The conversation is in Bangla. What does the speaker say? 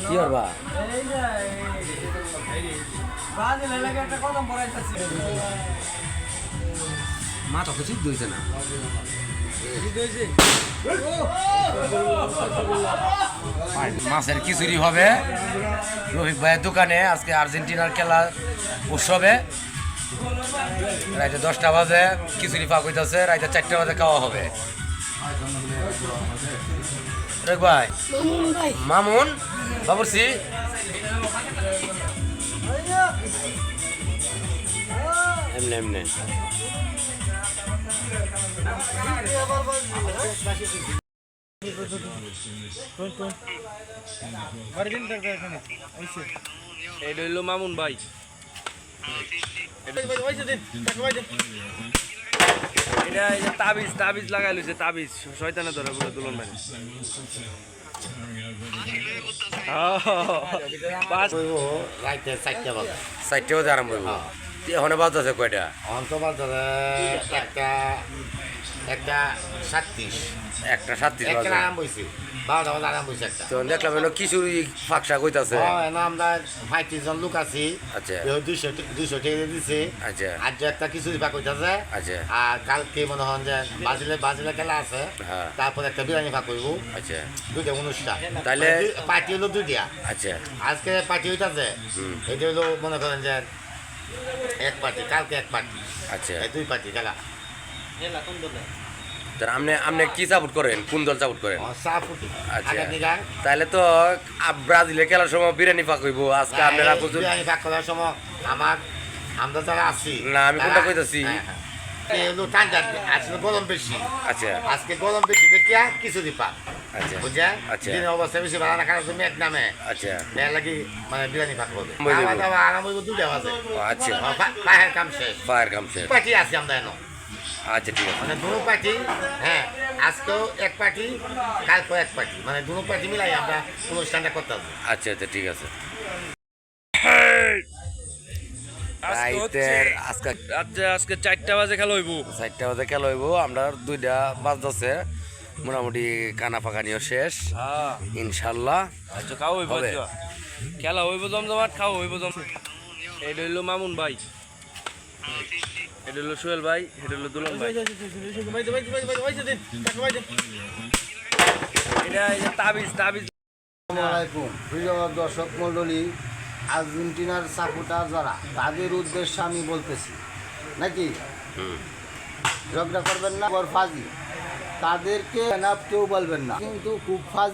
কি করবা মা তো কিছু দিয়েছে না মাছের খিচুড়ি হবে রফিক ভাইয়ের দোকানে আজকে আর্জেন্টিনার খেলা উৎসবে রাইতে 10টা বাজে খিচুড়ি পাক হইতেছে রাইতে 4টা বাজে খাওয়া হবে রফিক ভাই মামুন বাবুরসি এমনি এমনি এটা হইলো মামুন ভাই এটা এই যে তাবিজ তাবিজ লাগাই লইছে তাবিজ শয়তানে ধরে বলে দুলন ভাই রাইতে 4টা বাজে আরম্ভ হইব এখন বাজতেছে কয়টা এখন তো বাজতেছে একটা 37 বাজে আরম্ভ হয়েছে 12টা বাজে আরম্ভ হয়েছে একটা তো দেখলাম এলো খিচুড়ি ফাঁকশা কইতাছে আমরা 35 জন লোক আছি আচ্ছা 200 টাকা দিছে আচ্ছা আজ একটা খিচুড়ি ফাঁক হইতাছে আচ্ছা আর কালকে মনে হন যে বাজিলে খেলা আছে তারপর একটা বিরিয়ানি ফাঁক হইব আচ্ছা দুইটা অনুষ্ঠান তাহলে পার্টি হলো দুইটা আচ্ছা আজকে পার্টি হইতাছে এটা হলো মনে করেন যে এক পার্টি কালকে এক পার্টি আচ্ছা দুই পার্টি খেলা আপনি কি সাপোর্ট করেন কোন দল সাপোর্ট করেন আচ্ছা তাহলে তো ব্রাজিলের খেলার সময় বিরিয়ানি পাক হইব আজকে আপনারা বিরিয়ানি পাক করার সময় আমরা যারা আছি না আমি কোনটা কইতাছি আজকে গরম বেশি আচ্ছা আজকে গরম বেশি দেখে খিচুড়ি পাক আচ্ছা বুঝছেন আচ্ছা অবস্থা বেশি ভালো না কারণ তুমি এক নামে আচ্ছা এর লাগি মানে বিরিয়ানি পাক হবে খাওয়া দাওয়া আরাম হইব 2টা বাজে আচ্ছা ফায়ার কাম শেষ পার্টি আছে আমরা এনো আচ্ছা ঠিক আছে মানে দুটো পার্টি হ্যাঁ আজকেও এক পার্টি কালকেও এক পার্টি মানে দুটো পার্টি মিলাই আমরা অনুষ্ঠানটা করতে হবে আচ্ছা আচ্ছা ঠিক আছে আজকে 4টা বাজে খেলা হইব 4টা বাজে খেলা হইব আমরা 2টা বাজতেছে মোটামুটি কানা ফাঁকানিও শেষ ইনশাল্লাহ আচ্ছা খাওয়া হইব খেলা হইব জমজমাট খাওয়া হইব এটা হইলো মামুন ভাই এটা হলো সোহেল ভাই এটা হলো দুলন ভাই এটা এই যে তাবিজ তাবিজ আসসালামু আলাইকুম প্রিয় দর্শক মণ্ডলী আর্জেন্টিনার সাপোর্টার যারা তাদের উদ্দেশ্যে আমি বলতেছি নাকি ঝগড়া করবেন না ফাজি তাদেরকে না কেউ বলবেন না কিন্তু খুব ফাজি